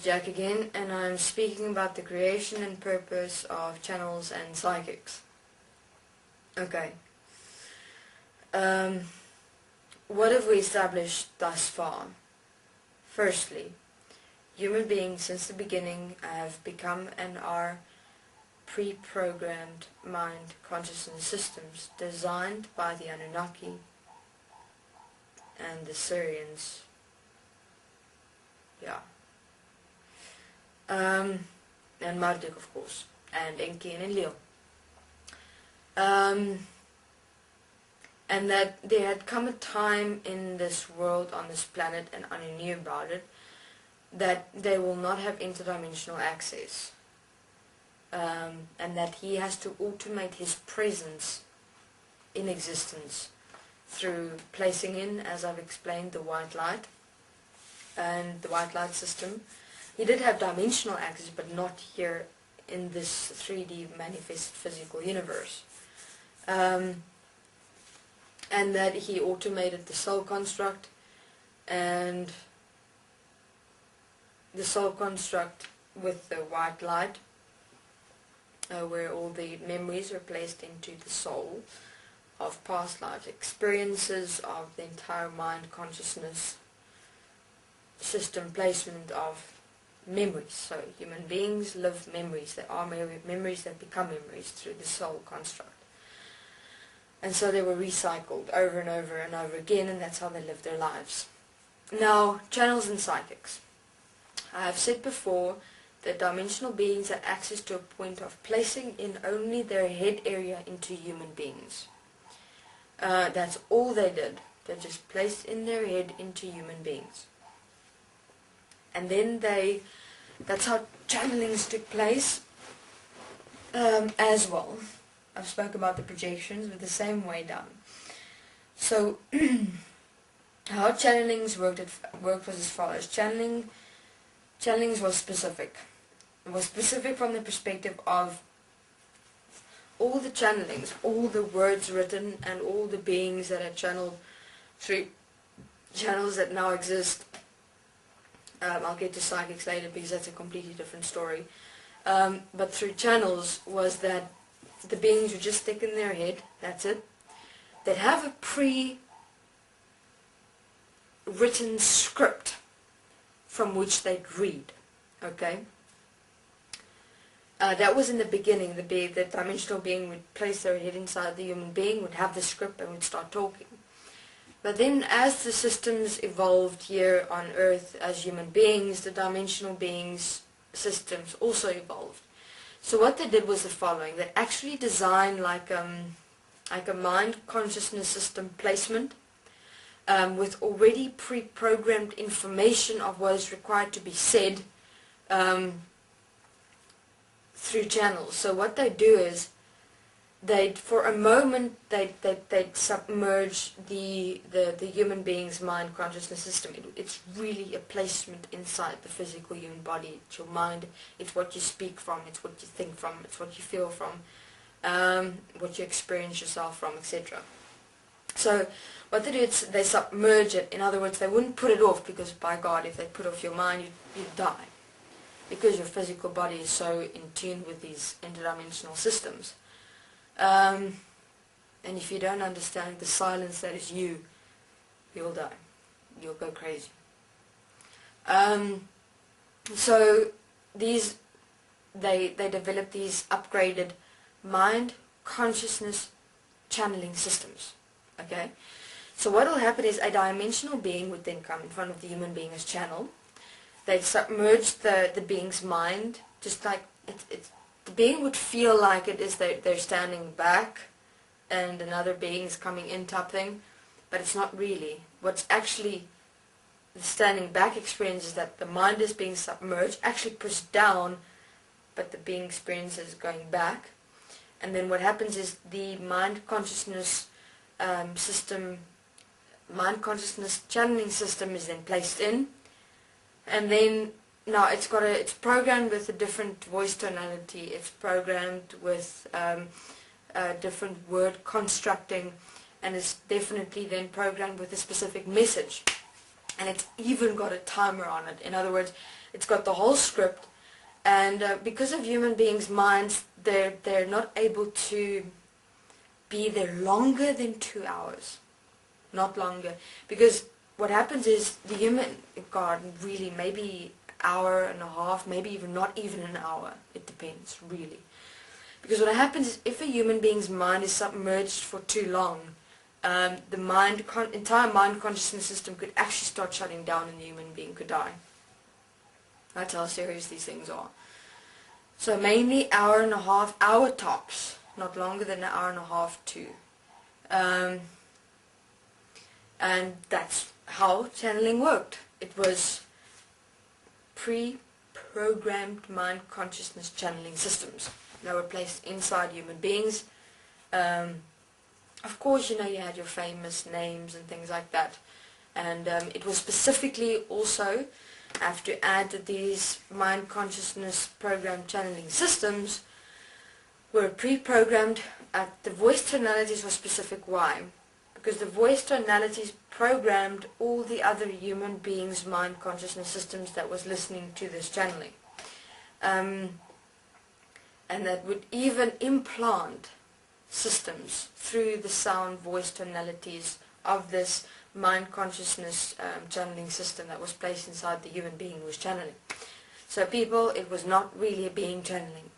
Jack again, and I'm speaking about the creation and purpose of channels and psychics. Okay. What have we established thus far? Firstly, human beings since the beginning have become and are pre-programmed mind consciousness systems designed by the Anunnaki and the Syrians. Yeah. And Marduk, of course, and Enki and Enlil. And that there had come a time in this world, on this planet, and Anu knew about it, that they will not have interdimensional access. And that he has to automate his presence in existence through placing in, as I've explained, the white light and the white light system. He did have dimensional access, but not here in this 3D manifest physical universe. And that he automated the soul construct, and the soul construct with the white light, where all the memories are placed into the soul of past life experiences, of the entire mind consciousness system placement of memories. So human beings live memories. There are memories that become memories through the soul construct. And so they were recycled over and over and over again, and that's how they lived their lives. Now, channels and psychics. I have said before that dimensional beings had access to a point of placing in only their head area into human beings. That's all they did. They just placed in their head into human beings. And then that's how channelings took place as well. I've spoken about the projections with the same way done. So how channelings worked was as follows. Channelings was specific. It was specific from the perspective of all the channelings, all the words written, and all the beings that are channeled through channels that now exist. I'll get to psychics later because that's a completely different story. But through channels was that the beings would just stick in their head, that's it. They'd have a pre-written script from which they'd read, okay? That was in the beginning. The dimensional being would place their head inside the human being, would have the script, and would start talking. But then as the systems evolved here on Earth as human beings, the dimensional beings' systems also evolved. So what they did was the following. They actually designed like a mind consciousness system placement with already pre-programmed information of what is required to be said through channels. So what they do is for a moment they'd submerge the human being's mind consciousness system. It's really a placement inside the physical human body. It's your mind, it's what you speak from, it's what you think from, it's what you feel from, what you experience yourself from, etc. So what they do is they submerge it. In other words, they wouldn't put it off, because by God, if they put off your mind, you'd die, because your physical body is so in tune with these interdimensional systems. And if you don't understand the silence that is you'll die. You'll go crazy. So they developed these upgraded mind consciousness channeling systems. Okay? So what will happen is a dimensional being would then come in front of the human being as channel. They'd submerge the being's mind, just like the being would feel like it is they're standing back and another being is coming in type thing, but it's not really. What's actually the standing back experience is that the mind is being submerged, actually pushed down, but the being experiences going back. And then what happens is the mind consciousness channeling system is then placed in, and then now it's programmed with a different voice tonality. It's programmed with different word constructing, and it's definitely then programmed with a specific message. and it's even got a timer on it. In other words, it's got the whole script, and because of human beings' minds, they're not able to be there longer than 2 hours, not longer, because what happens is the human God really maybe hour and a half, maybe even not even an hour. It depends really, because what happens is if a human being's mind is submerged for too long, the entire mind consciousness system could actually start shutting down, and the human being could die. That's how serious these things are. So mainly hour and a half, hour tops, not longer than an hour and a half too. And that's how channeling worked. It was pre-programmed mind consciousness channeling systems that were placed inside human beings. Of course, you know, you had your famous names and things like that. And it was specifically also, after add that these mind consciousness program channeling systems were pre-programmed. The voice tonalities were specific. Why? Because the voice tonalities programmed all the other human beings' mind consciousness systems that was listening to this channeling. And that would even implant systems through the sound voice tonalities of this mind consciousness channeling system that was placed inside the human being who was channeling. So people, it was not really a being channeling.